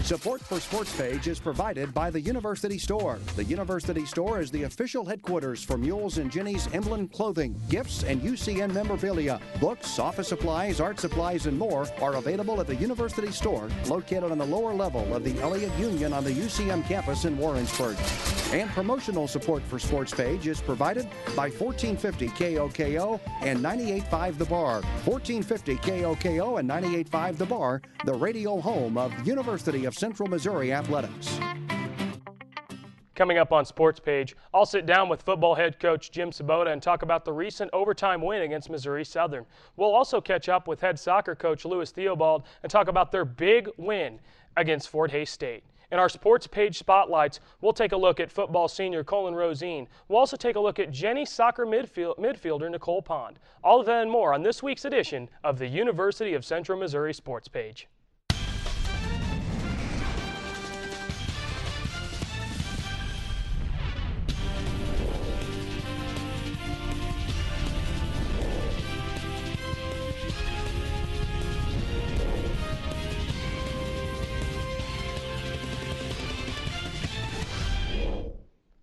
Support for Sportspage is provided by the University Store. The University Store is the official headquarters for Mules and Jennies emblem clothing, gifts, and UCN memorabilia. Books, office supplies, art supplies, and more are available at the University Store, located on the lower level of the Elliott Union on the UCM campus in Warrensburg. And promotional support for Sportspage is provided by 1450 KOKO and 98.5 The Bar. 1450 KOKO and 98.5 The Bar, the radio home of University of Central Missouri Athletics. Coming up on Sportspage, I'll sit down with football head coach Jim Svoboda and talk about the recent overtime win against Missouri Southern. We'll also catch up with head soccer coach Lewis Theobald and talk about their big win against Fort Hays State. In our Sportspage spotlights, we'll take a look at football senior Cullen Rosine. We'll also take a look at Jennies soccer midfielder Nicole Pond. All of that and more on this week's edition of the University of Central Missouri Sportspage.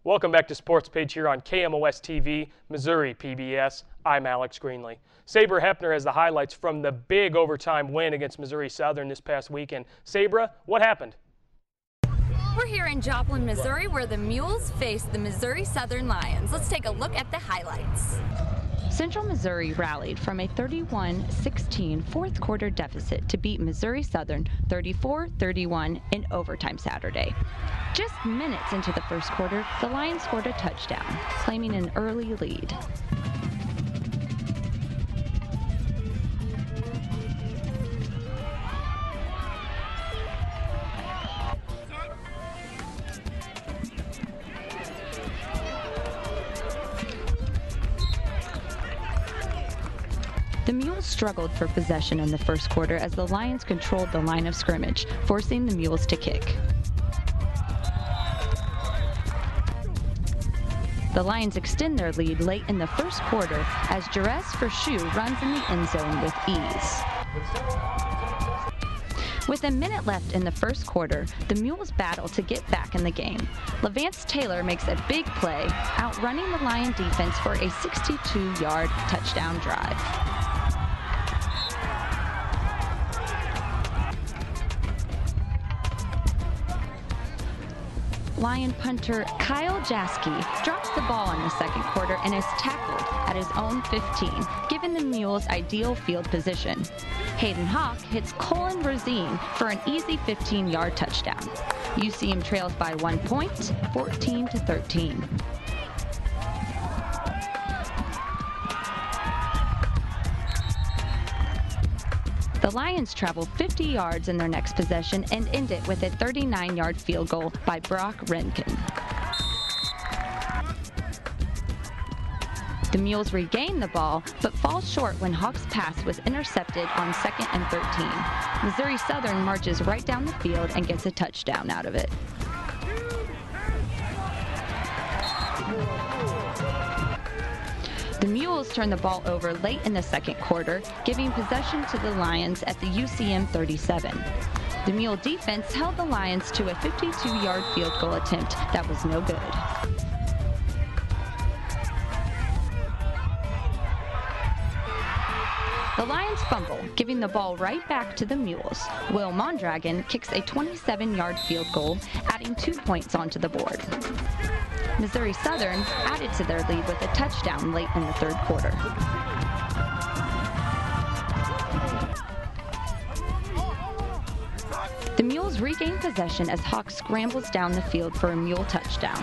Welcome back to Sportspage here on KMOS-TV, Missouri PBS. I'm Alex Greenlee. Sabra Hepner has the highlights from the big overtime win against Missouri Southern this past weekend. Sabra, what happened? We're here in Joplin, Missouri, where the Mules face the Missouri Southern Lions. Let's take a look at the highlights. Central Missouri rallied from a 31-16 fourth quarter deficit to beat Missouri Southern 34-31 in overtime Saturday. Just minutes into the first quarter, the Lions scored a touchdown, claiming an early lead. The Mules struggled for possession in the first quarter as the Lions controlled the line of scrimmage, forcing the Mules to kick. The Lions extend their lead late in the first quarter as Jerez Forshu runs in the end zone with ease. With a minute left in the first quarter, the Mules battle to get back in the game. Levance Taylor makes a big play, outrunning the Lion defense for a 62-yard touchdown drive. Lion punter Kyle Jaske drops the ball in the second quarter and is tackled at his own 15, giving the Mules ideal field position. Hayden Hawk hits Cullen Rosine for an easy 15-yard touchdown. UCM trails by 1 point, 14-13. The Lions travel 50 yards in their next possession and end it with a 39-yard field goal by Brock Renken. The Mules regain the ball, but fall short when Hawk's pass was intercepted on 2nd and 13. Missouri Southern marches right down the field and gets a touchdown out of it. The Mules turn the ball over late in the second quarter, giving possession to the Lions at the UCM 37. The Mule defense held the Lions to a 52-yard field goal attempt that was no good. The Lions fumble, giving the ball right back to the Mules. Will Mondragon kicks a 27-yard field goal, adding 2 points onto the board. Missouri Southern added to their lead with a touchdown late in the third quarter. The Mules regain possession as Hawk scrambles down the field for a Mule touchdown.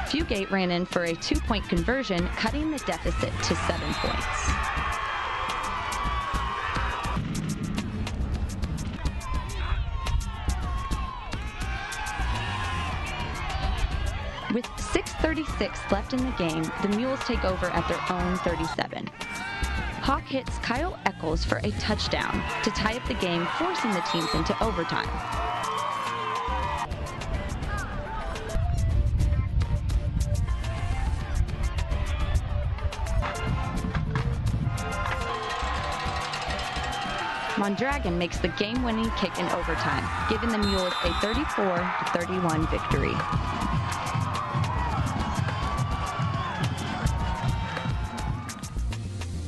Fugate ran in for a 2-point conversion, cutting the deficit to 7 points. With 6:36 left in the game, the Mules take over at their own 37. Hawk hits Kyle Eccles for a touchdown to tie up the game, forcing the teams into overtime. Mondragon makes the game-winning kick in overtime, giving the Mules a 34-31 victory.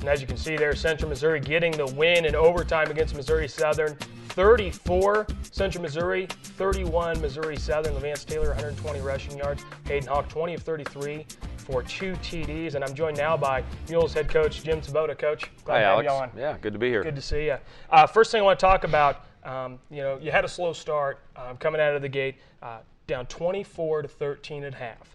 And as you can see there, Central Missouri getting the win in overtime against Missouri Southern. 34 Central Missouri, 31 Missouri Southern. Levance Taylor, 120 rushing yards. Hayden Hawk, 20 of 33 for 2 TDs. And I'm joined now by Mules head coach Jim Svoboda. Coach, glad to have you on. Yeah, good to be here. Good to see you. First thing I want to talk about, you had a slow start coming out of the gate, down 24-13 at half.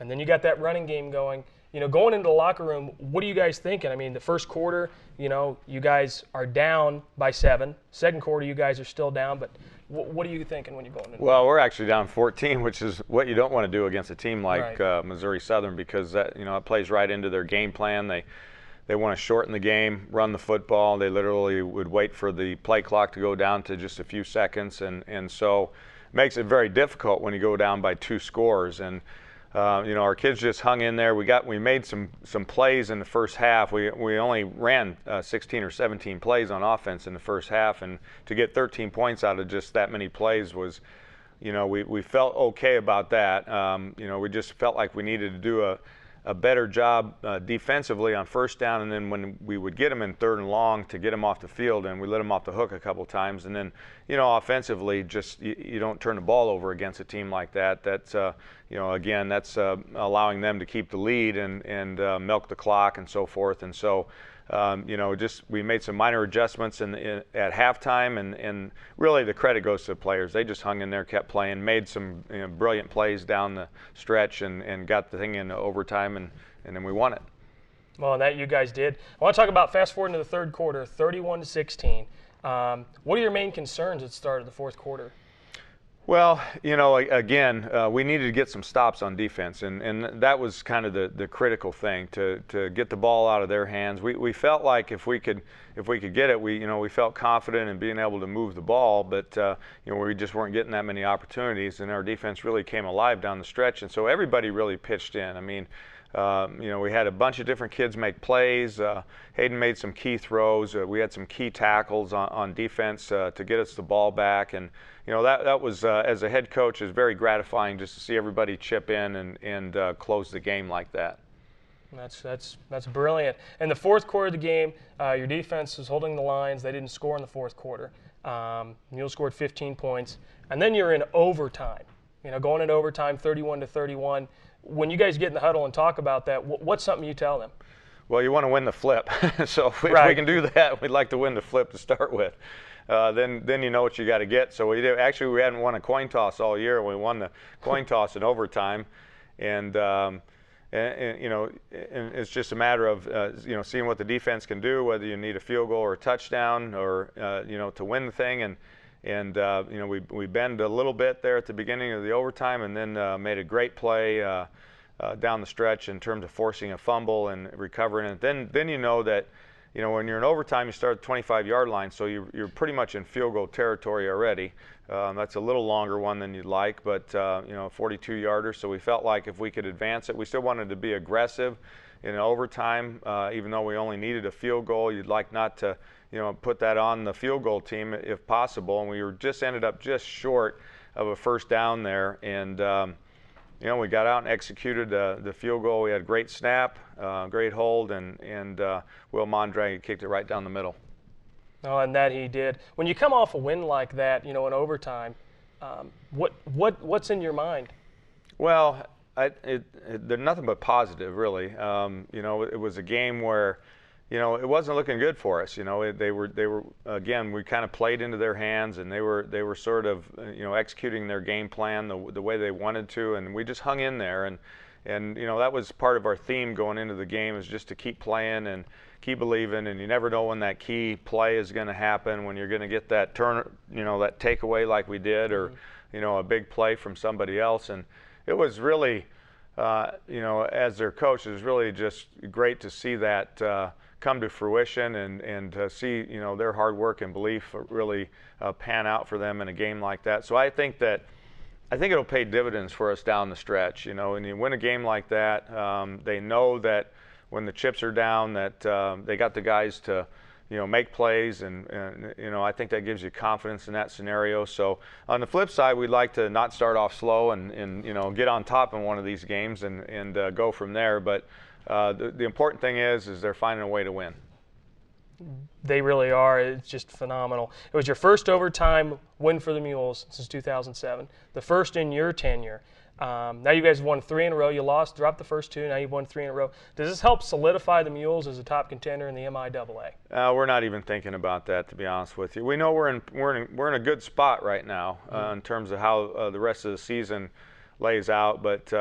And then you got that running game going. Going into the locker room, what are you guys thinking? I mean, the first quarter, you guys are down by 7. Second quarter, you guys are still down. But what are you thinking when you're going in? Well, we're actually down 14, which is what you don't want to do against a team like Missouri Southern, because that it plays right into their game plan. They want to shorten the game, run the football. They literally would wait for the play clock to go down to just a few seconds, and so it makes it very difficult when you go down by 2 scores. And our kids just hung in there. We made some plays in the first half. We only ran 16 or 17 plays on offense in the first half, and to get 13 points out of just that many plays was, we felt okay about that. We just felt like we needed to do a better job defensively on first down, and then when we would get them in 3rd and long to get them off the field, and we let them off the hook a couple times, and then offensively just you don't turn the ball over against a team like that. That's again, that's allowing them to keep the lead and milk the clock and so forth. And so just we made some minor adjustments at halftime, and really the credit goes to the players. They just hung in there, kept playing, made some brilliant plays down the stretch, and got the thing into overtime, and then we won it. Well, that you guys did. I want to talk about fast forward into the third quarter, 31-16. What are your main concerns at the start of the fourth quarter? Well, again, we needed to get some stops on defense, and that was kind of the critical thing, to get the ball out of their hands. We felt like if we could get it, we felt confident in being able to move the ball, but we just weren't getting that many opportunities, and our defense really came alive down the stretch, and so everybody really pitched in. I mean, we had a bunch of different kids make plays. Hayden made some key throws. We had some key tackles on defense to get us the ball back, and that was, as a head coach, is very gratifying just to see everybody chip in and close the game like that. That's brilliant. In the fourth quarter of the game, your defense was holding the lines. They didn't score in the fourth quarter. Mules scored 15 points, and then you're in overtime. Going into overtime, 31-31. When you guys get in the huddle and talk about that, what's something you tell them? Well, you want to win the flip. So if we can do that, we'd like to win the flip to start with. Then you know what you got to get. So we hadn't won a coin toss all year. We won the coin toss in overtime, and it's just a matter of seeing what the defense can do, whether you need a field goal or a touchdown, or to win the thing. And we bend a little bit there at the beginning of the overtime, and then made a great play down the stretch in terms of forcing a fumble and recovering it. Then you know that when you're in overtime, you start at the 25-yard line, so you're pretty much in field goal territory already. That's a little longer one than you'd like, but 42-yarder. So we felt like if we could advance it, we still wanted to be aggressive in overtime, even though we only needed a field goal. You'd like not to put that on the field goal team if possible, and we ended up just short of a first down there, and we got out and executed the field goal. We had a great snap, great hold, and Will Mondragon kicked it right down the middle. Oh, and that he did. When you come off a win like that, in overtime, what's in your mind? Well, they're nothing but positive, really. It was a game where it wasn't looking good for us. They were again, we kind of played into their hands, and they were sort of executing their game plan the way they wanted to, and we just hung in there, and that was part of our theme going into the game, is just to keep playing and keep believing, and you never know when that key play is going to happen, when you're going to get that turn, that takeaway like we did, or a big play from somebody else. And it was really as their coach, it was really just great to see that come to fruition, and to see their hard work and belief really pan out for them in a game like that. So I think it'll pay dividends for us down the stretch. When you win a game like that, they know that when the chips are down, that they got the guys to make plays, and I think that gives you confidence in that scenario. So on the flip side, we'd like to not start off slow and get on top in one of these games and go from there. But the important thing is they're finding a way to win. They really are. It's just phenomenal. It was your first overtime win for the Mules since 2007, the first in your tenure. Now you guys have won 3 in a row. You dropped the first 2. Now you've won 3 in a row. Does this help solidify the Mules as a top contender in the MIAA? We're not even thinking about that, to be honest with you. We know we're in a good spot right now in terms of how the rest of the season lays out, but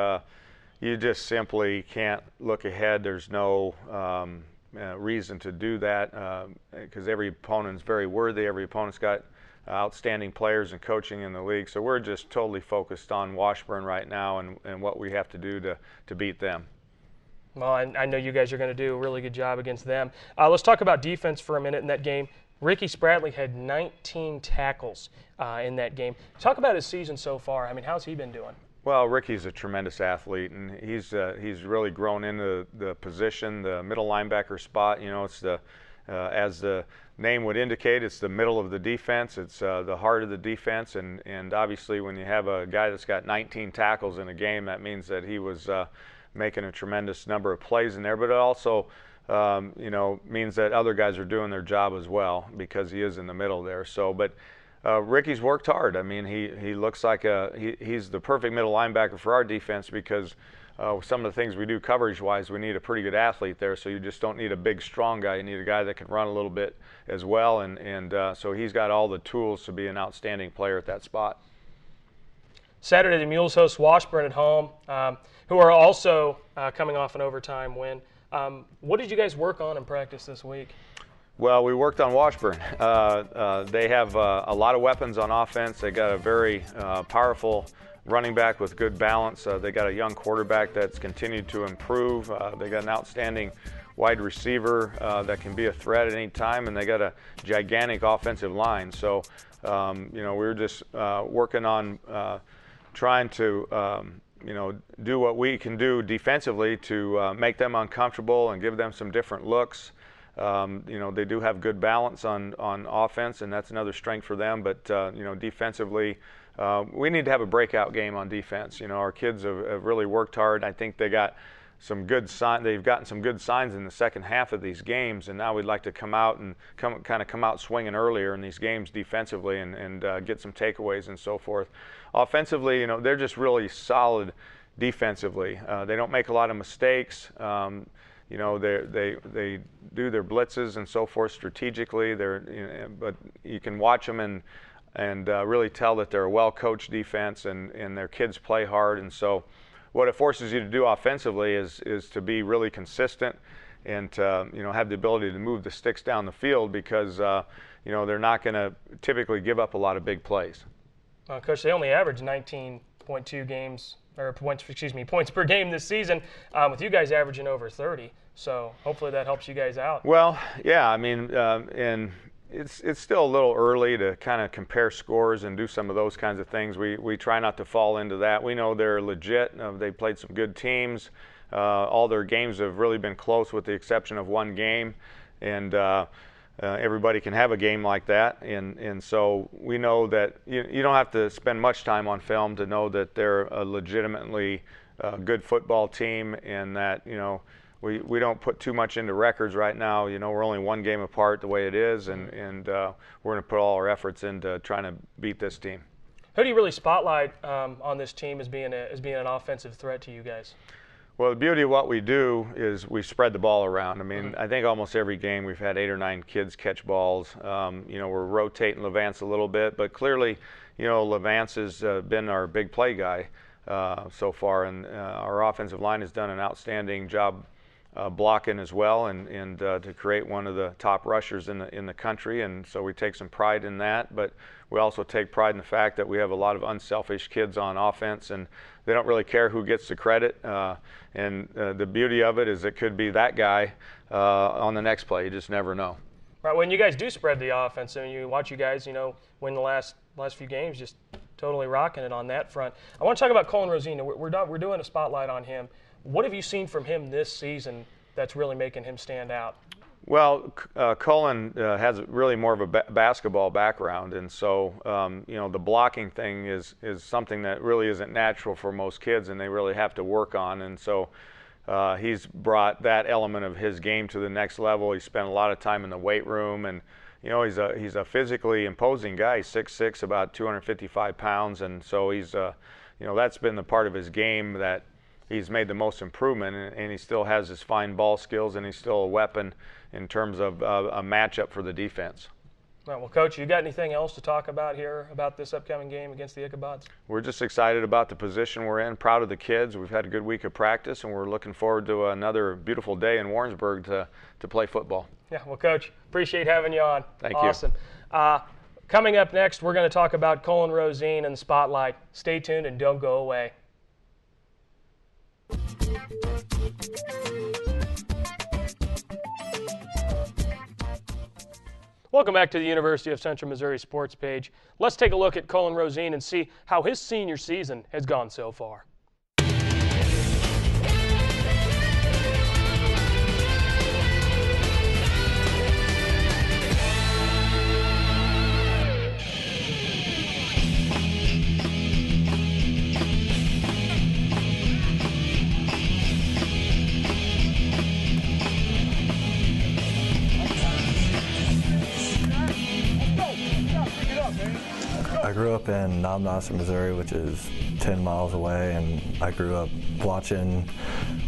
you just simply can't look ahead. There's no reason to do that because every opponent's very worthy. Every opponent's got outstanding players and coaching in the league. So we're just totally focused on Washburn right now and what we have to do to beat them. Well, I know you guys are going to do a really good job against them. Let's talk about defense for a minute in that game. Ricky Spradley had 19 tackles in that game. Talk about his season so far. I mean, how's he been doing? Well, Ricky's a tremendous athlete, and he's really grown into the position, the middle linebacker spot. It's as the name would indicate, it's the middle of the defense. It's the heart of the defense, and obviously when you have a guy that's got 19 tackles in a game, that means that he was making a tremendous number of plays in there. But it also means that other guys are doing their job as well because he is in the middle there. So, but Ricky's worked hard. I mean, he looks like he's the perfect middle linebacker for our defense because some of the things we do coverage-wise, we need a pretty good athlete there. So you just don't need a big, strong guy. You need a guy that can run a little bit as well. And so he's got all the tools to be an outstanding player at that spot. Saturday, the Mules host Washburn at home, who are also coming off an overtime win. What did you guys work on in practice this week? Well, we worked on Washburn. They have a lot of weapons on offense. They got a very powerful running back with good balance. They got a young quarterback that's continued to improve. They got an outstanding wide receiver that can be a threat at any time, and they got a gigantic offensive line. So, we were just working on trying to, do what we can do defensively to make them uncomfortable and give them some different looks. They do have good balance on offense, and that's another strength for them. But, defensively, we need to have a breakout game on defense. Our kids have really worked hard. I think they've gotten some good signs in the second half of these games, and now we'd like to come out swinging earlier in these games defensively and get some takeaways and so forth. Offensively, they're just really solid defensively. They don't make a lot of mistakes. They do their blitzes and so forth strategically. But you can watch them and really tell that they're a well-coached defense and their kids play hard. And so what it forces you to do offensively is to be really consistent and to, have the ability to move the sticks down the field because, they're not going to typically give up a lot of big plays. Coach, they only average 19.2 points per game this season, with you guys averaging over 30. So hopefully that helps you guys out. Well, yeah, I mean, and it's still a little early to kind of compare scores and do some of those kinds of things. We try not to fall into that. We know they're legit. They played some good teams. All their games have really been close with the exception of one game. And everybody can have a game like that. And so we know that you don't have to spend much time on film to know that they're a legitimately good football team and that, we don't put too much into records right now. We're only one game apart the way it is, and we're going to put all our efforts into trying to beat this team. Who do you really spotlight on this team as being an offensive threat to you guys? Well, the beauty of what we do is we spread the ball around. I mean, I think almost every game we've had 8 or 9 kids catch balls. We're rotating Levance a little bit, but clearly, Levance has been our big play guy so far, and our offensive line has done an outstanding job blocking as well, and to create one of the top rushers in the country, and so we take some pride in that. But we also take pride in the fact that we have a lot of unselfish kids on offense, and they don't really care who gets the credit. And the beauty of it is it could be that guy on the next play. You just never know. Right. When you guys do spread the offense, and you watch you guys, win the last few games, just totally rocking it on that front. I want to talk about Cullen Rosine. We're doing a spotlight on him. What have you seen from him this season that's really making him stand out? Well, Cullen has really more of a basketball background, and so you know, the blocking thing is something that really isn't natural for most kids, and they really have to work on. And so he's brought that element of his game to the next level. He spent a lot of time in the weight room, and you know, he's a physically imposing guy. He's 6'6", about 255 pounds, and so he's you know, that's been the part of his game that he's made the most improvement, and he still has his fine ball skills, and he's still a weapon in terms of a matchup for the defense. All right, well, Coach, you got anything else to talk about here about this upcoming game against the Ichabods? We're just excited about the position we're in, proud of the kids. We've had a good week of practice, and we're looking forward to another beautiful day in Warrensburg to play football. Yeah, well, Coach, appreciate having you on. Thank you. Awesome. Coming up next, we're going to talk about Cullen Rosine and the Spotlight. Stay tuned and don't go away. Welcome back to the University of Central Missouri Sports Page. Let's take a look at Cullen Rosine and see how his senior season has gone so far. I grew up in Nomnosser, Missouri, which is 10 miles away, and I grew up watching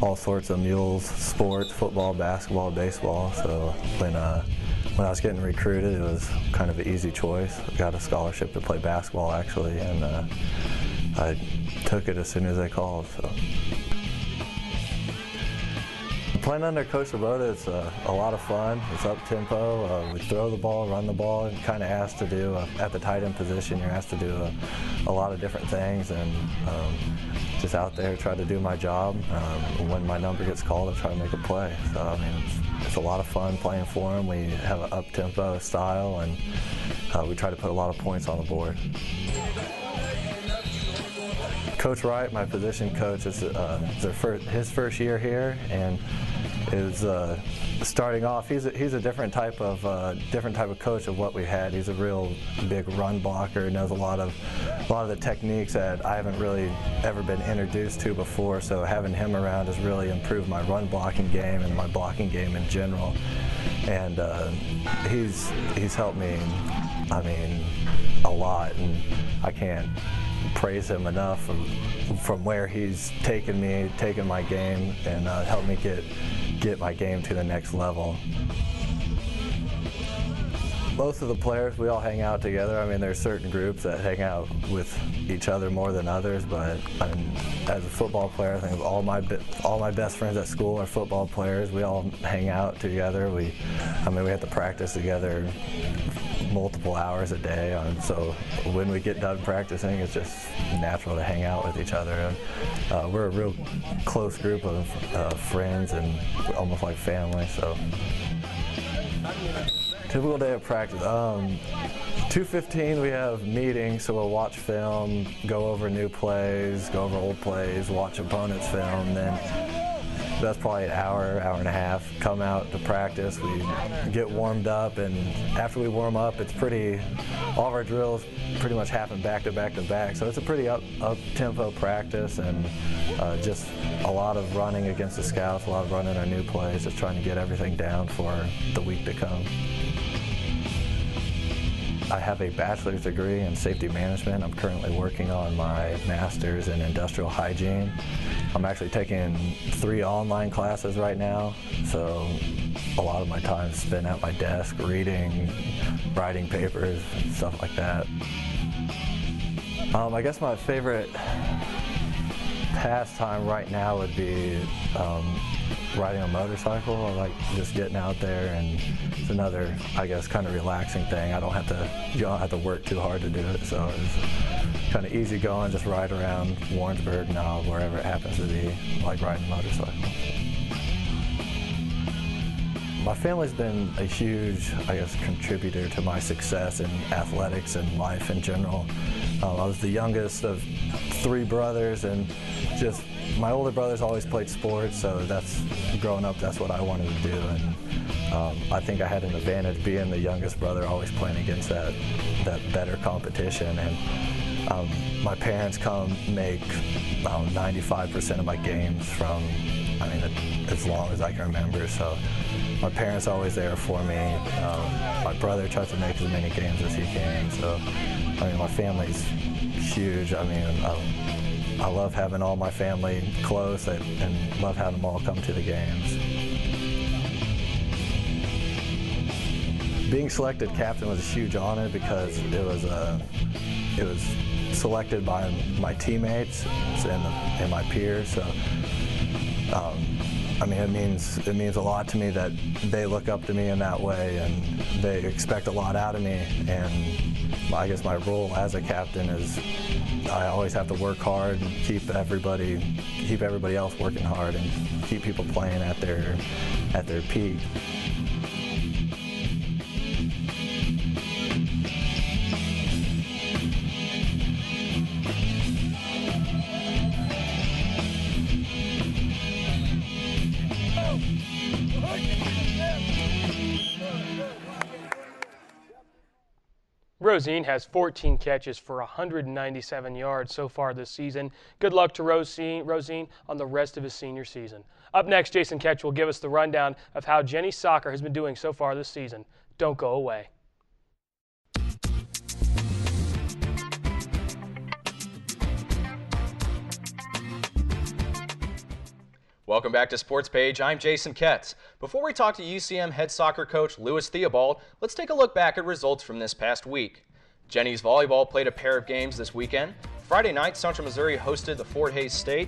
all sorts of Mules sports, football, basketball, baseball. So when I was getting recruited, it was kind of an easy choice. I got a scholarship to play basketball, actually, and I took it as soon as they called. So. Playing under Coach Svoboda, it's a lot of fun. It's up-tempo. We throw the ball, run the ball, and kind of asked to do, at the tight end position, you're asked to do a lot of different things, and just out there try to do my job. When my number gets called, I try to make a play. So, I mean, it's a lot of fun playing for them. We have an up-tempo style, and we try to put a lot of points on the board. Coach Wright, my position coach, is his first year here, and is starting off. He's a different type of coach of what we had. He's a real big run blocker. Knows a lot of the techniques that I haven't really ever been introduced to before. So having him around has really improved my run blocking game and my blocking game in general. And he's helped me, I mean, a lot, and I can't praise him enough from where he's taken my game, and helped me get my game to the next level. Most of the players, we all hang out together. I mean, there's certain groups that hang out with each other more than others, but as a football player, I think all my best friends at school are football players. We all hang out together. We have to practice together multiple hours a day, so when we get done practicing, it's just natural to hang out with each other. And we're a real close group of friends and almost like family. So. Typical day of practice. 2:15 we have meetings, so we'll watch film, go over new plays, go over old plays, watch opponents' film, then that's probably an hour and a half. Come out to practice, we get warmed up, and after we warm up, all of our drills pretty much happen back to back to back. So it's a pretty up-tempo practice, and just a lot of running against the scouts, a lot of running our new plays, just trying to get everything down for the week to come. I have a bachelor's degree in safety management. I'm currently working on my master's in industrial hygiene. I'm actually taking 3 online classes right now, so a lot of my time is spent at my desk reading, writing papers, and stuff like that. I guess my favorite pastime right now would be riding a motorcycle. I like just getting out there, and it's another, I guess, kind of relaxing thing. You don't have to work too hard to do it, so it's kind of easy going, just ride around Warrensburg now, wherever it happens to be, like riding a motorcycle. My family's been a huge, I guess, contributor to my success in athletics and life in general. I was the youngest of 3 brothers, and just my older brothers always played sports, so growing up, that's what I wanted to do. And I think I had an advantage being the youngest brother, always playing against that better competition. And my parents come make 95% of my games from, as long as I can remember. So my parents are always there for me. My brother tries to make as many games as he can. So, my family's huge. I love having all my family close and love having them all come to the games. Being selected captain was a huge honor because it was selected by my teammates and my peers. So, it means a lot to me that they look up to me in that way, and they expect a lot out of me. And I guess my role as a captain is I always have to work hard and keep everybody else working hard and keep people playing at their peak. Rosine has 14 catches for 197 yards so far this season. Good luck to Rosine on the rest of his senior season. Up next, Jason Ketch will give us the rundown of how Jennies soccer has been doing so far this season. Don't go away. Welcome back to Sports Page. I'm Jason Ketz. Before we talk to UCM head soccer coach Lewis Theobald, let's take a look back at results from this past week. Jennies volleyball played a pair of games this weekend. Friday night, Central Missouri hosted the Fort Hays State.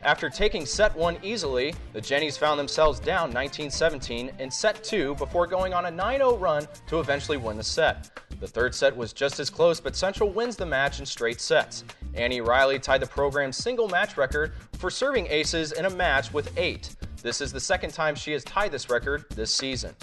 After taking set 1 easily, the Jennies found themselves down 19-17 in set 2 before going on a 9-0 run to eventually win the set. The third set was just as close, but Central wins the match in straight sets. Annie Riley tied the program's single match record for serving aces in a match with 8. This is the second time she has tied this record this season.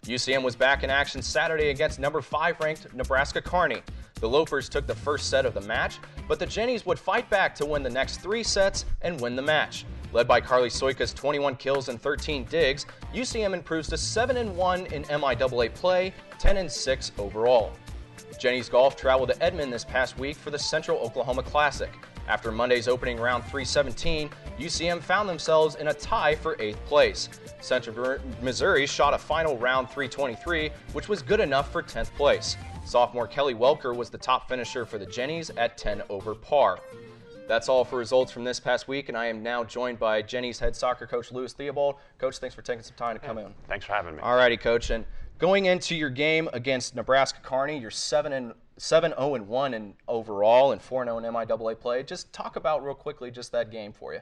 UCM was back in action Saturday against number 5 ranked Nebraska Kearney. The Loafers took the first set of the match, but the Jennies would fight back to win the next 3 sets and win the match. Led by Carly Soika's 21 kills and 13 digs, UCM improves to 7-1 in MIAA play, 10-6 overall. Jennies golf traveled to Edmond this past week for the Central Oklahoma Classic. After Monday's opening round 317, UCM found themselves in a tie for 8th place. Central Missouri shot a final round 323, which was good enough for 10th place. Sophomore Kelly Welker was the top finisher for the Jennies at 10 over par. That's all for results from this past week, and I am now joined by Jennies head soccer coach Lewis Theobald. Coach, thanks for taking some time to come in. Thanks for having me. All righty, Coach. And going into your game against Nebraska Kearney, you're 7-0-1 in overall and 4-0 in MIAA play. Just talk about real quickly just that game for you.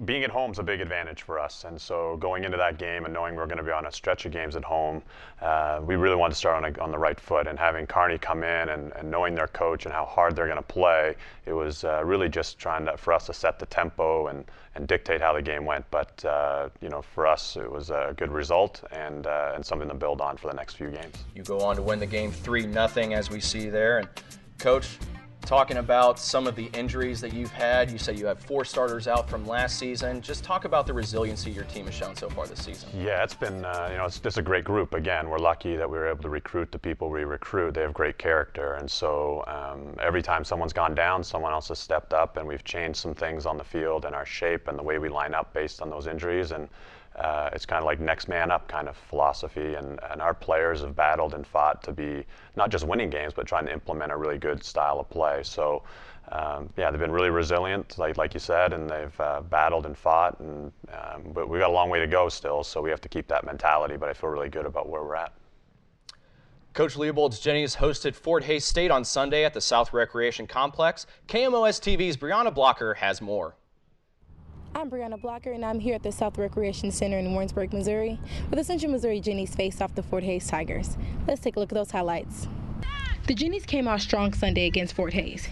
Being at home is a big advantage for us, and so going into that game and knowing we're going to be on a stretch of games at home, we really wanted to start on the right foot. And having Kearney come in and knowing their coach and how hard they're going to play, it was really just for us to set the tempo and dictate how the game went. But for us, it was a good result and something to build on for the next few games. You go on to win the game 3-0, as we see there. And Coach, talking about some of the injuries that you've had, you say you have 4 starters out from last season. Just talk about the resiliency your team has shown so far this season. Yeah, it's been, it's a great group. Again, we're lucky that we were able to recruit the people we recruit. They have great character, and so every time someone's gone down, someone else has stepped up, and we've changed some things on the field and our shape and the way we line up based on those injuries. And it's kind of like next man up kind of philosophy, and our players have battled and fought to be not just winning games, but trying to implement a really good style of play. So, they've been really resilient, like you said, and they've battled and fought, but we've got a long way to go still, so we have to keep that mentality, but I feel really good about where we're at. Coach Leopold's Jennies hosted Fort Hays State on Sunday at the South Recreation Complex. KMOS-TV's Brianna Blocker has more. I'm Brianna Blocker, and I'm here at the South Recreation Center in Warrensburg, Missouri, where the Central Missouri Jennies face off the Fort Hays Tigers. Let's take a look at those highlights. The Jennies came out strong Sunday against Fort Hays.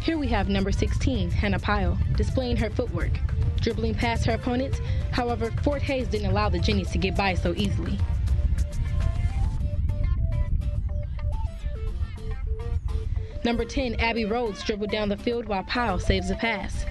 Here we have number 16, Hannah Pyle, displaying her footwork, dribbling past her opponents. However, Fort Hays didn't allow the Jennies to get by so easily. Number 10, Abby Rhodes, dribbled down the field while Pyle saves a pass.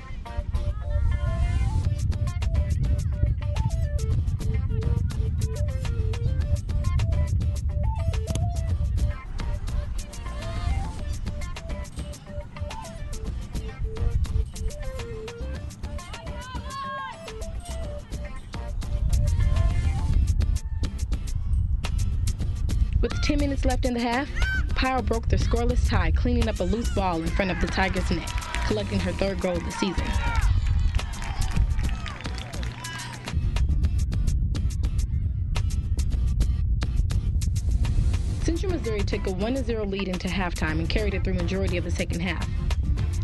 With 10 minutes left in the half, Powell broke the scoreless tie, cleaning up a loose ball in front of the Tigers' net, collecting her 3rd goal of the season. Central Missouri took a 1-0 lead into halftime and carried it through majority of the second half.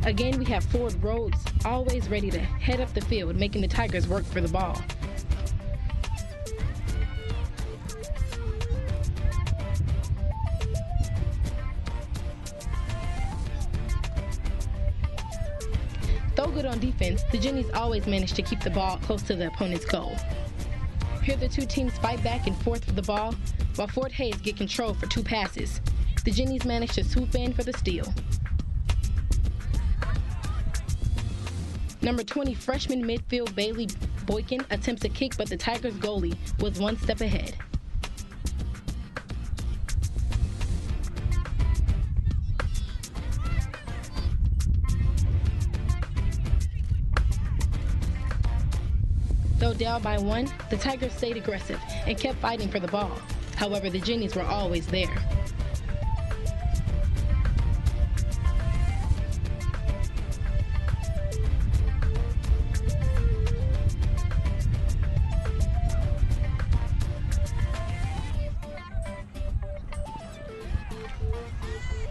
Again, we have Ford Rhodes always ready to head up the field, making the Tigers work for the ball. Though good on defense, the Jennies always manage to keep the ball close to the opponent's goal. Here the two teams fight back and forth for the ball, while Fort Hays get control for 2 passes. The Jennies manage to swoop in for the steal. Number 20 freshman midfield Bailey Boykin attempts a kick, but the Tigers goalie was 1 step ahead. Though down by 1, the Tigers stayed aggressive and kept fighting for the ball. However, the Jennies were always there.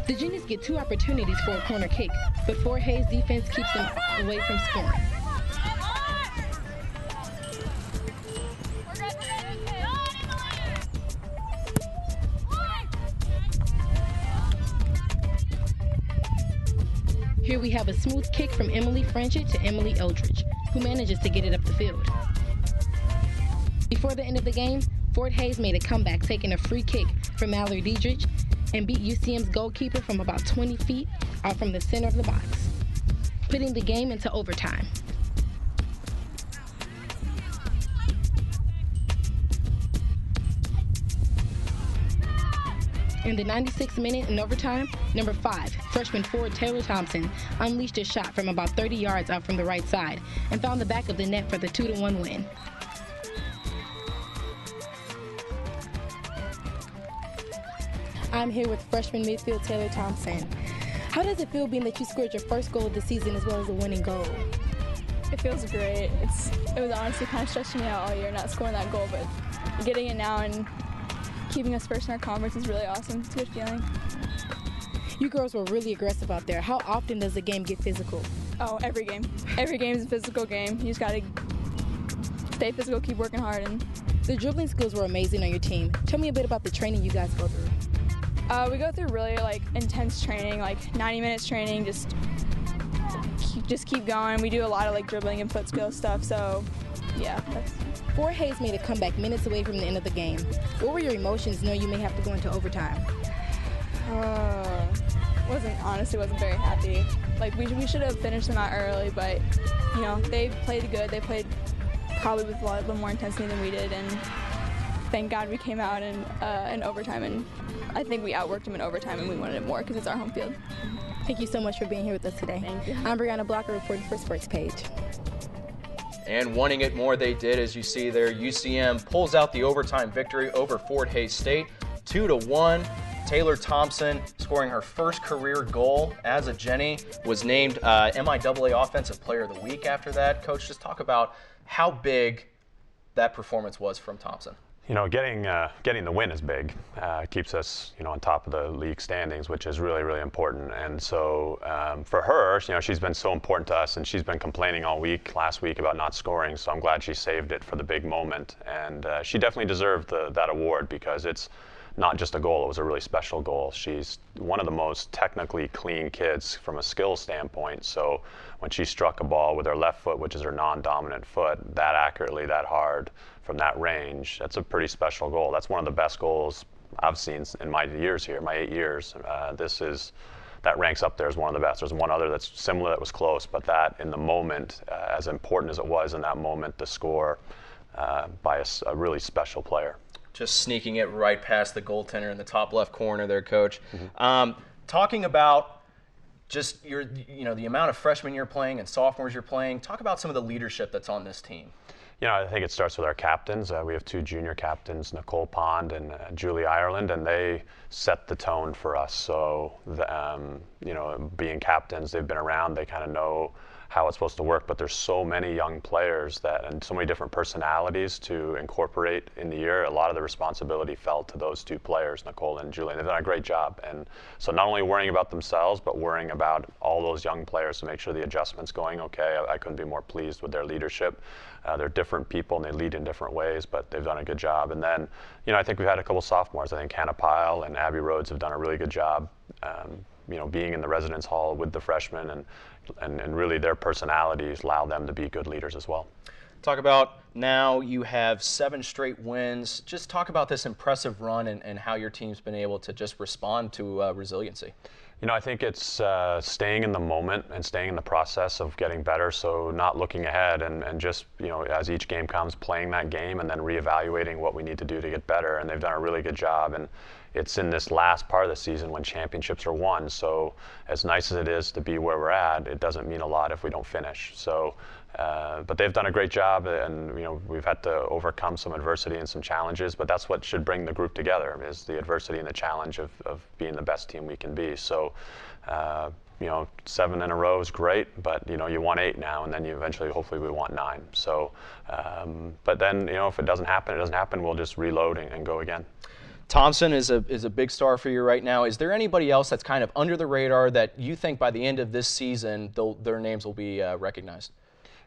The Jennies get 2 opportunities for a corner kick, but Fort Hays' defense keeps them away from scoring. Here we have a smooth kick from Emily Franchett to Emily Eldridge, who manages to get it up the field. Before the end of the game, Fort Hays made a comeback, taking a free kick from Mallory Diedrich and beat UCM's goalkeeper from about 20 feet out from the center of the box, putting the game into overtime. In the 96th minute in overtime, number 5, freshman forward Taylor Thompson unleashed a shot from about 30 yards out from the right side and found the back of the net for the 2-1 win. I'm here with freshman midfield Taylor Thompson. How does it feel being that you scored your first goal of the season as well as a winning goal? It feels great. It was honestly kind of stressing me out all year not scoring that goal, but getting it now and keeping us first in our conference is really awesome. It's a good feeling. You girls were really aggressive out there. How often does the game get physical? Oh, every game. Every game is a physical game. You just got to stay physical, keep working hard. And the dribbling skills were amazing on your team. Tell me a bit about the training you guys go through. We go through really intense training, 90 minutes training, just keep going. We do a lot of dribbling and foot skill stuff, so yeah. Fort Hays made a comeback minutes away from the end of the game. What were your emotions knowing you may have to go into overtime? Honestly wasn't very happy. We should have finished them out early, but they played good. They played probably with a little more intensity than we did, and thank God we came out in overtime, and I think we outworked them in overtime, and we wanted it more because it's our home field. Thank you so much for being here with us today. Thank you. I'm Brianna Blocker reporting for Sportspage. And wanting it more they did, as you see there. UCM pulls out the overtime victory over Fort Hays State, 2-1. Taylor Thompson scoring her first career goal as a Jenny, was named MIAA Offensive Player of the Week after that. Coach, just talk about how big that performance was from Thompson. Getting the win is big. Keeps us, on top of the league standings, which is really, really important. And so for her, she's been so important to us, and she's been complaining all week, last week, about not scoring. So I'm glad she saved it for the big moment. And she definitely deserved that award because it's not just a goal, it was a really special goal. She's one of the most technically clean kids from a skill standpoint. So when she struck a ball with her left foot, which is her non-dominant foot, that accurately, that hard, from that range, that's a pretty special goal. That's one of the best goals I've seen in my years here, my 8 years. That ranks up there as one of the best. There's one other that's similar that was close, but that in the moment, as important as it was in that moment, to score by a really special player. Just sneaking it right past the goaltender in the top left corner there, Coach. Mm-hmm. Talking about just the amount of freshmen you're playing and sophomores you're playing, talk about some of the leadership that's on this team. You know, I think it starts with our captains. We have 2 junior captains, Nicole Pond and Julie Ireland, and they set the tone for us. So, you know, being captains, they've been around, they kind of know how it's supposed to work, but there's so many young players and so many different personalities to incorporate in the year. A lot of the responsibility fell to those 2 players, Nicole and Julie. They've done a great job. And so not only worrying about themselves, but worrying about all those young players to make sure the adjustment's going okay. I couldn't be more pleased with their leadership. They're different people and they lead in different ways, but they've done a good job. And then, you know, I think we've had a couple sophomores. I think Hannah Pyle and Abby Rhodes have done a really good job, you know, being in the residence hall with the freshmen, and really their personalities allow them to be good leaders as well. Talk about now you have 7 straight wins. Just talk about this impressive run and how your team's been able to just respond to resiliency. You know, I think it's staying in the moment and staying in the process of getting better. So not looking ahead and just, you know, as each game comes, playing that game and then reevaluating what we need to do to get better. And they've done a really good job. And it's in this last part of the season when championships are won. So as nice as it is to be where we're at, it doesn't mean a lot if we don't finish. So, but they've done a great job, and you know, we've had to overcome some adversity and some challenges, but that's what should bring the group together, is the adversity and the challenge of being the best team we can be. So, you know, 7 in a row is great, but you know, you want 8 now, and then you eventually, hopefully we want 9. So, but then, you know, if it doesn't happen, it doesn't happen. We'll just reload and go again. Thompson is a big star for you right now. Is there anybody else that's kind of under the radar that you think by the end of this season their names will be recognized?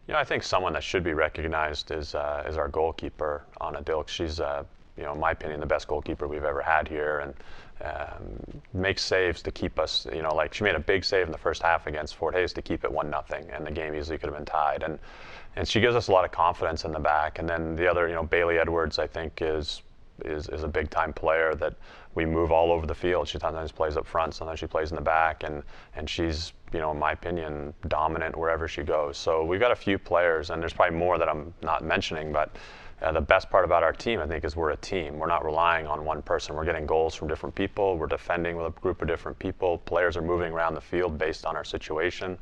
You know, I think someone that should be recognized is our goalkeeper, Anna Dilk. She's, you know, in my opinion, the best goalkeeper we've ever had here, and makes saves to keep us, you know, like she made a big save in the first half against Fort Hays to keep it 1-0, and the game easily could have been tied. And she gives us a lot of confidence in the back. And then the other, you know, Bailey Edwards, I think, is a big-time player that we move all over the field. She sometimes plays up front, sometimes she plays in the back, and she's, you know, in my opinion, dominant wherever she goes. So we've got a few players, and there's probably more that I'm not mentioning, but the best part about our team, I think, is we're a team. We're not relying on one person. We're getting goals from different people. We're defending with a group of different people. Players are moving around the field based on our situation.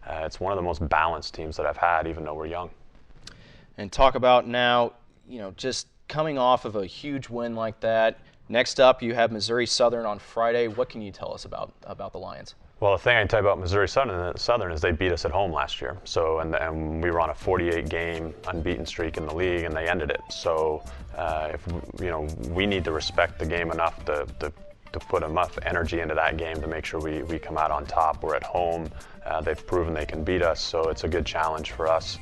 It's one of the most balanced teams that I've had, even though we're young. And talk about now, you know, just coming off of a huge win like that. Next up, you have Missouri Southern on Friday. What can you tell us about the Lions? Well, the thing I can tell you about Missouri Southern is they beat us at home last year. So, and we were on a 48-game unbeaten streak in the league, and they ended it. So, if you know, we need to respect the game enough to put enough energy into that game to make sure we come out on top. We're at home. They've proven they can beat us, so it's a good challenge for us.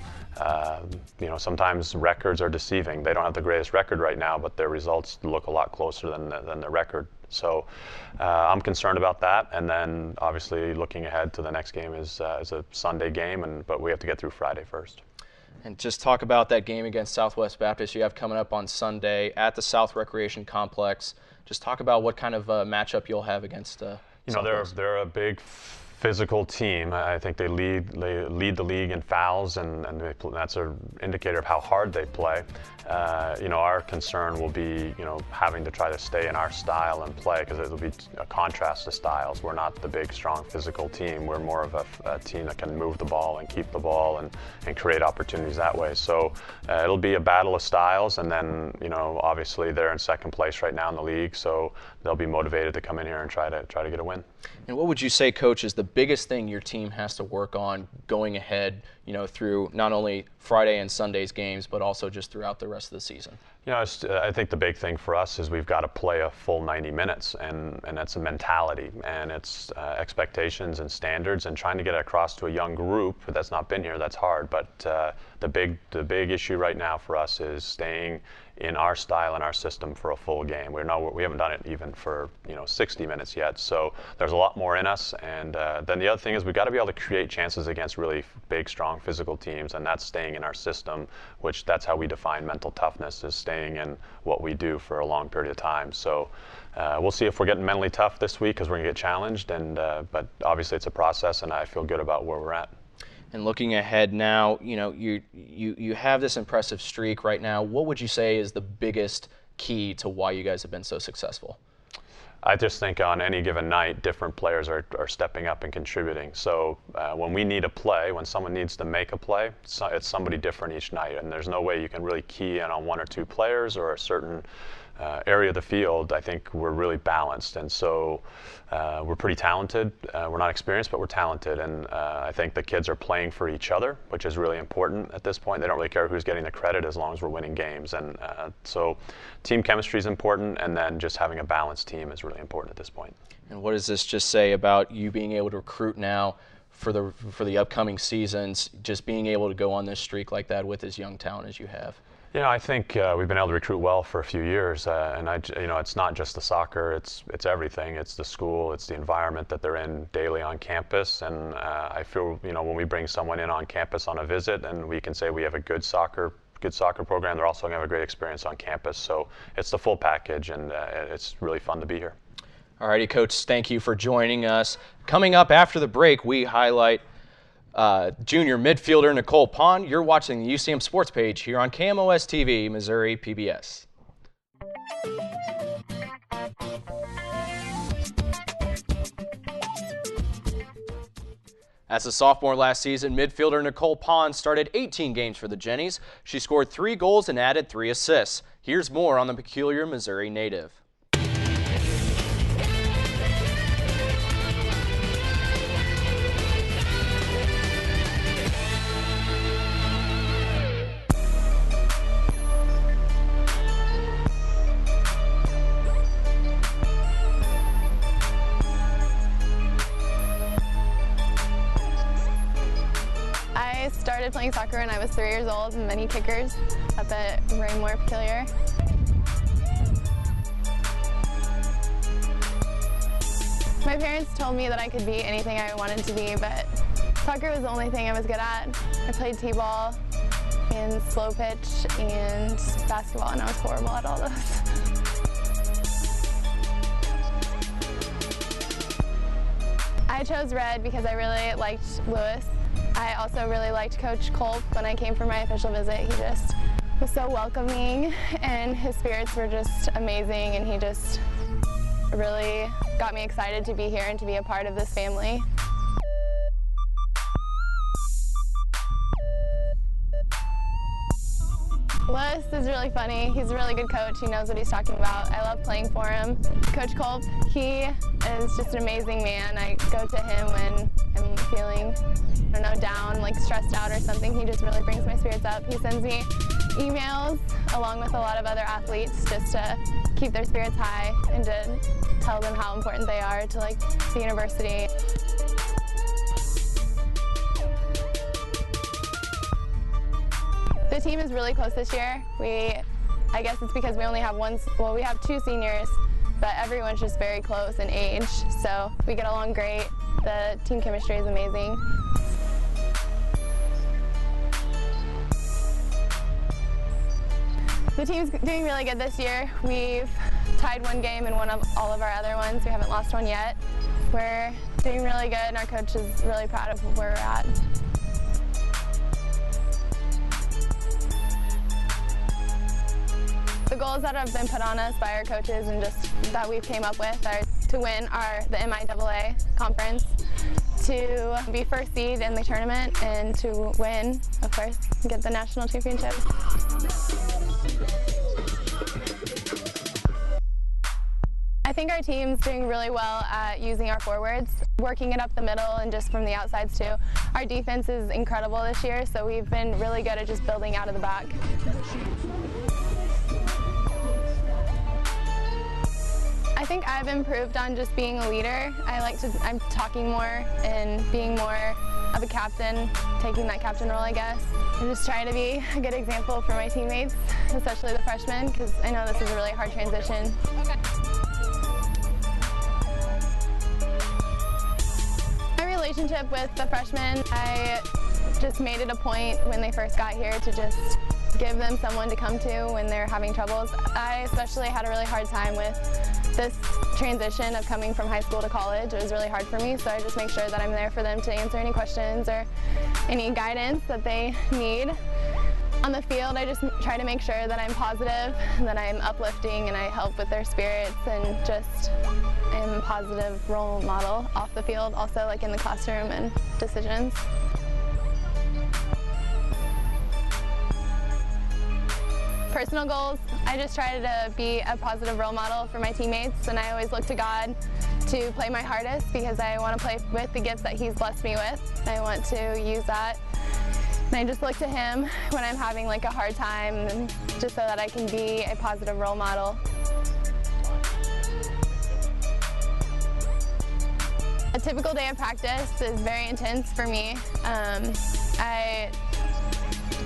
You know, sometimes records are deceiving. They don't have the greatest record right now, but their results look a lot closer than the record. So I'm concerned about that. And then obviously looking ahead to the next game is a Sunday game, but we have to get through Friday first. And just talk about that game against Southwest Baptist you have coming up on Sunday at the South Recreation Complex. Just talk about what kind of matchup you'll have against you know, they're a big physical team. I think they lead the league in fouls, and that's an indicator of how hard they play. You know, our concern will be, you know, having to try to stay in our style and play, because it'll be a contrast to styles. We're not the big, strong, physical team. We're more of a team that can move the ball and keep the ball and create opportunities that way. So it'll be a battle of styles, and then, you know, obviously they're in second place right now in the league, so they'll be motivated to come in here and try to get a win. And what would you say, Coach, is the biggest thing your team has to work on going ahead, you know, through not only Friday and Sunday's games, but also just throughout the rest of the season? You know, I think the big thing for us is we've got to play a full 90 minutes, and that's a mentality, and it's expectations and standards, and trying to get it across to a young group that's not been here. That's hard, but the big issue right now for us is staying in our style and our system for a full game. We haven't done it even for, you know, 60 minutes yet, so there's a lot more in us. And then the other thing is we've got to be able to create chances against really big, strong physical teams, and that's staying in our system, which that's how we define mental toughness, is staying in what we do for a long period of time. So we'll see if we're getting mentally tough this week, because we're going to get challenged, but obviously it's a process, and I feel good about where we're at. And looking ahead now, you know, you have this impressive streak right now. What would you say is the biggest key to why you guys have been so successful? I just think on any given night, different players are stepping up and contributing. So when we need a play, when someone needs to make a play, it's somebody different each night. And there's no way you can really key in on one or two players or a certain area of the field. I think we're really balanced. And so we're pretty talented. We're not experienced, but we're talented. And I think the kids are playing for each other, which is really important at this point. They don't really care who's getting the credit as long as we're winning games. And so team chemistry is important, and then just having a balanced team is really important at this point. And what does this just say about you being able to recruit now for the upcoming seasons, just being able to go on this streak like that with as young talent as you have? You know, I think we've been able to recruit well for a few years, and you know, it's not just the soccer; it's everything. It's the school, it's the environment that they're in daily on campus, and I feel, you know, when we bring someone in on campus on a visit, and we can say we have a good soccer program, they're also going to have a great experience on campus. So it's the full package, and it's really fun to be here. All righty, Coach, thank you for joining us. Coming up after the break, we highlight junior midfielder Nicole. You're watching the UCM Sports Page here on KMOS-TV, Missouri PBS. As a sophomore last season, midfielder Nicole started 18 games for the Jennies. She scored 3 goals and added 3 assists. Here's more on the peculiar Missouri native. I started playing soccer when I was 3 years old, and many kickers at the Raymore Peculiar. My parents told me that I could be anything I wanted to be, but soccer was the only thing I was good at. I played t-ball and slow pitch and basketball, and I was horrible at all those. I chose red because I really liked Lewis. I also really liked Coach Cullen when I came for my official visit. He just was so welcoming, and his spirits were just amazing, and he just really got me excited to be here and to be a part of this family. Lewis is really funny. He's a really good coach. He knows what he's talking about. I love playing for him. Coach Cullen, he is just an amazing man. I go to him when I'm feeling, I don't know, down, like stressed out or something. He just really brings my spirits up. He sends me emails along with a lot of other athletes just to keep their spirits high and to tell them how important they are to like the university. The team is really close this year. I guess it's because we only have we have 2 seniors, but everyone's just very close in age, so we get along great. The team chemistry is amazing. The team's doing really good this year. We've tied 1 game and won all of our other ones. We haven't lost one yet. We're doing really good, and our coach is really proud of where we're at. The goals that have been put on us by our coaches and just that we've came up with are to win the MIAA conference, to be first seed in the tournament, and to win, of course, get the national championship. I think our team's doing really well at using our forwards, working it up the middle and just from the outsides too. Our defense is incredible this year, so we've been really good at just building out of the back. I think I've improved on just being a leader. I'm talking more and being more of a captain, taking that captain role, I guess. I'm just trying to be a good example for my teammates, especially the freshmen, because I know this is a really hard transition. Okay. My relationship with the freshmen, I just made it a point when they first got here to just give them someone to come to when they're having troubles. I especially had a really hard time with this transition of coming from high school to college. It was really hard for me, so I just make sure that I'm there for them to answer any questions or any guidance that they need. On the field, I just try to make sure that I'm positive, that I'm uplifting, and I help with their spirits, and just am a positive role model off the field, also like in the classroom and decisions. Personal goals, I just try to be a positive role model for my teammates, and I always look to God to play my hardest because I want to play with the gifts that He's blessed me with. I want to use that. And I just look to Him when I'm having like a hard time, and just so that I can be a positive role model. A typical day of practice is very intense for me. I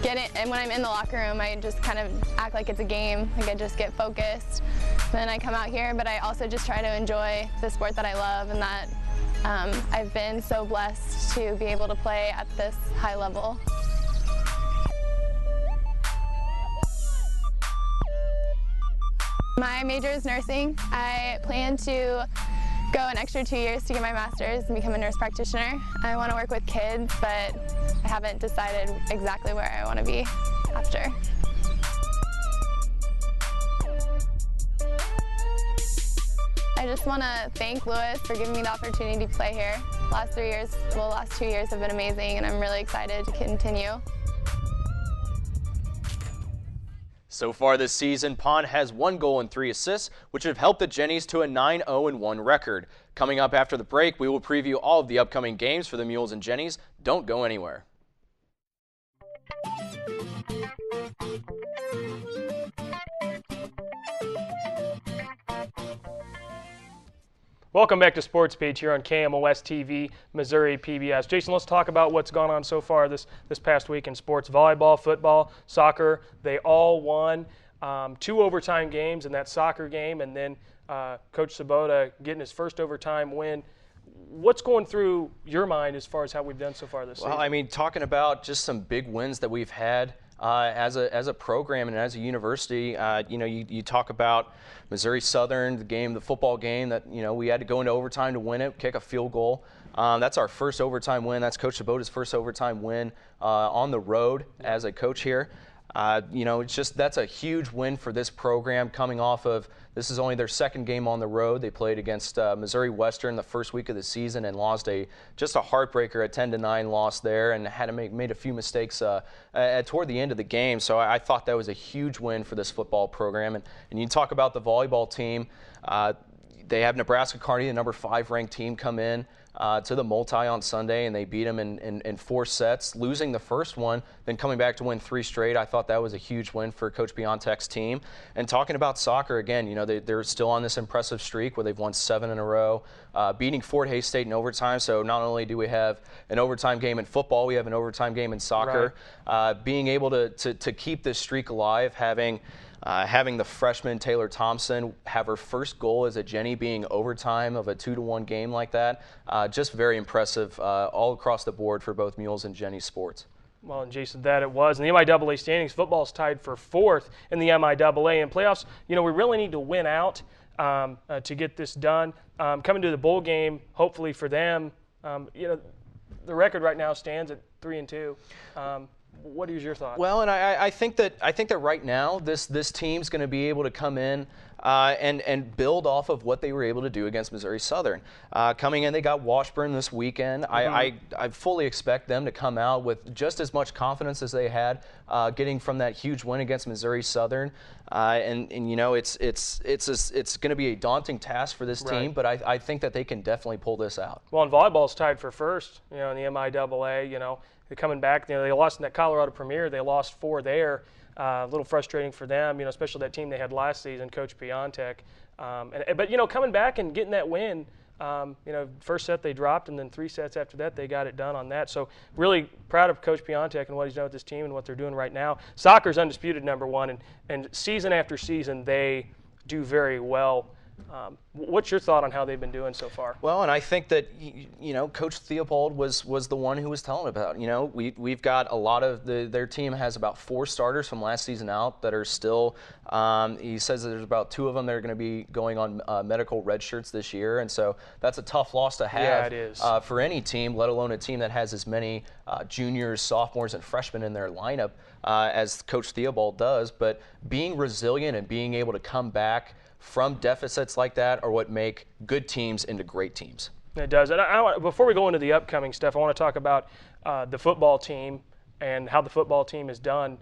get it, and when I'm in the locker room, I just kind of act like it's a game. Like I just get focused. Then I come out here, but I also just try to enjoy the sport that I love, and that I've been so blessed to be able to play at this high level. My major is nursing. I plan to go an extra 2 years to get my master's and become a nurse practitioner. I want to work with kids, but I haven't decided exactly where I want to be after. I just want to thank Lewis for giving me the opportunity to play here. The last 2 years have been amazing, and I'm really excited to continue. So far this season, Pond has 1 goal and 3 assists, which have helped the Jennies to a 9-0-1 record. Coming up after the break, we will preview all of the upcoming games for the Mules and Jennies. Don't go anywhere. Welcome back to Sportspage here on KMOS-TV, Missouri PBS. Jason, let's talk about what's gone on so far this past week in sports. Volleyball, football, soccer, they all won 2 overtime games in that soccer game, and then Coach Svoboda getting his first overtime win. What's going through your mind as far as how we've done so far this season? Well, I mean, talking about just some big wins that we've had as a program and as a university, you talk about Missouri Southern, the football game that, we had to go into overtime to win it, kick a field goal. That's our first overtime win. That's Coach Svoboda's first overtime win on the road as a coach here. That's a huge win for this program coming off of, this is only their second game on the road. They played against Missouri Western the first week of the season and lost just a heartbreaker, a 10-9 loss there, and had to made a few mistakes toward the end of the game. So I thought that was a huge win for this football program. And you talk about the volleyball team. They have Nebraska Kearney, the number 5 ranked team, come in to the multi on Sunday, and they beat them in 4 sets, losing the first one, then coming back to win 3 straight. I thought that was a huge win for Coach Biontek's team. And talking about soccer again, they're still on this impressive streak where they've won 7 in a row, beating Fort Hays State in overtime. So not only do we have an overtime game in football, we have an overtime game in soccer. Right. Being able to keep this streak alive, having the freshman Taylor Thompson have her first goal as a Jenny being overtime of a 2-1 game like that, just very impressive all across the board for both Mules and Jenny sports. Well, and Jason, that it was. In the MIAA standings, football is tied for 4th in the MIAA. In playoffs, we really need to win out to get this done. Coming to the bowl game, hopefully for them, the record right now stands at 3-2. What is your thought? Well, and I think that right now this team's going to be able to come in and build off of what they were able to do against Missouri Southern. Coming in, they got Washburn this weekend. Mm-hmm. I fully expect them to come out with just as much confidence as they had getting from that huge win against Missouri Southern. And it's going to be a daunting task for this team, but I think that they can definitely pull this out. Well, and volleyball's tied for 1st, in the MIAA. They're coming back. They lost in that Colorado Premier. They lost 4 there. A little frustrating for them, especially that team they had last season, Coach Biontek. But coming back and getting that win, first set they dropped, and then 3 sets after that they got it done on that. So really proud of Coach Biontek and what he's done with this team and what they're doing right now. Soccer's undisputed #1, and season after season they do very well. What's your thought on how they've been doing so far? Well, and I think that, you know, Coach Theobald was the one who was telling about, you know, we've got a lot of their team has about 4 starters from last season out that are still, he says that there's about 2 of them that are going to be going on medical red shirts this year, and so that's a tough loss to have. Yeah, it is. For any team, let alone a team that has as many juniors, sophomores, and freshmen in their lineup as Coach Theobald does. But being resilient and being able to come back from deficits like that are what make good teams into great teams. It does. And before we go into the upcoming stuff, I want to talk about the football team and how the football team has done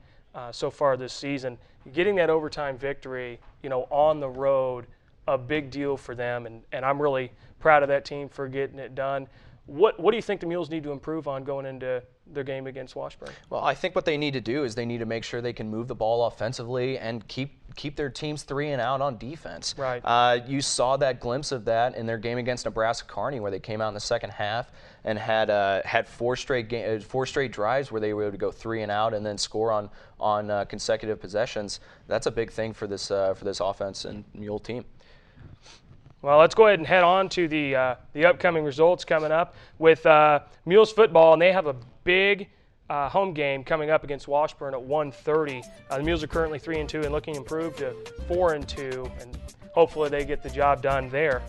so far this season. Getting that overtime victory, you know, on the road, a big deal for them, and I'm really proud of that team for getting it done. What do you think the Mules need to improve on going into their game against Washburn? Well, I think what they need to do is they need to make sure they can move the ball offensively and keep their teams 3 and out on defense. Right. You saw that glimpse of that in their game against Nebraska Kearney, where they came out in the second half and had 4 straight drives where they were able to go 3 and out and then score on consecutive possessions. That's a big thing for this offense and Mule team. Well, let's go ahead and head on to the upcoming results coming up with Mules football, and they have a big home game coming up against Washburn at 1:30. The Mules are currently 3-2 and looking improved to 4-2, and hopefully they get the job done there.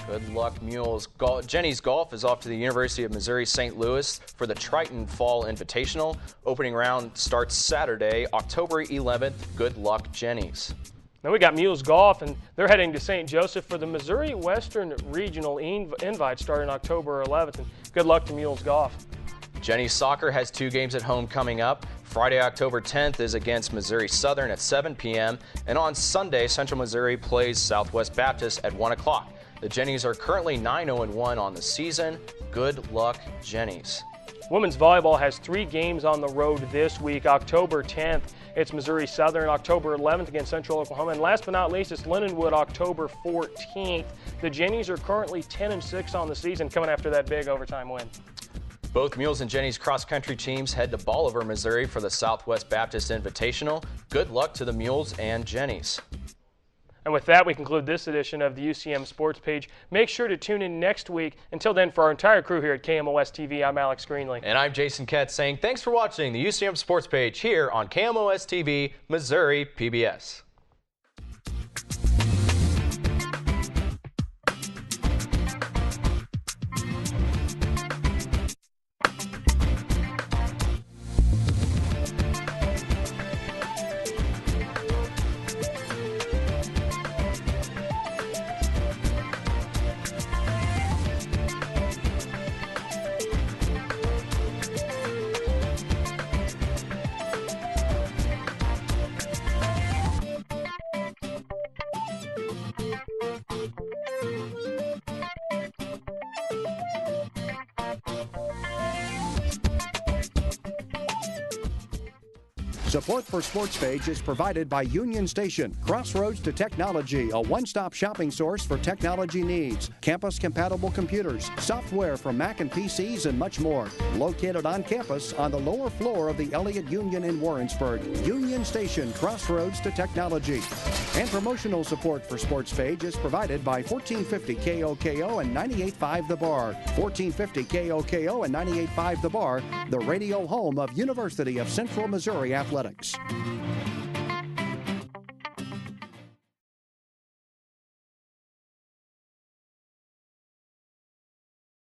Good luck, Mules. Jennies Golf is off to the University of Missouri St. Louis for the Triton Fall Invitational. Opening round starts Saturday, October 11th. Good luck, Jennies. Then we got Mules Golf, and they're heading to St. Joseph for the Missouri Western Regional Invite starting October 11th. And good luck to Mules Golf. Jennies Soccer has 2 games at home coming up. Friday, October 10th is against Missouri Southern at 7 p.m. And on Sunday, Central Missouri plays Southwest Baptist at 1 o'clock. The Jennies are currently 9-0-1 on the season. Good luck, Jennies. Women's volleyball has 3 games on the road this week. October 10th, it's Missouri Southern. October 11th against Central Oklahoma. And last but not least, it's Lindenwood October 14th. The Jennies are currently 10-6 on the season, coming after that big overtime win. Both Mules and Jennies cross-country teams head to Bolivar, Missouri for the Southwest Baptist Invitational. Good luck to the Mules and Jennies. And with that, we conclude this edition of the UCM Sports Page. Make sure to tune in next week. Until then, for our entire crew here at KMOS-TV, I'm Alex Greenlee. And I'm Jason Ketz saying thanks for watching the UCM Sports Page here on KMOS-TV, Missouri PBS. Support for Sportspage is provided by Union Station, Crossroads to Technology, a one-stop shopping source for technology needs, campus-compatible computers, software for Mac and PCs, and much more. Located on campus on the lower floor of the Elliott Union in Warrensburg. Union Station, Crossroads to Technology. And promotional support for Sportspage is provided by 1450 KOKO and 98.5 The Bar. 1450 KOKO and 98.5 The Bar, the radio home of University of Central Missouri Athletics.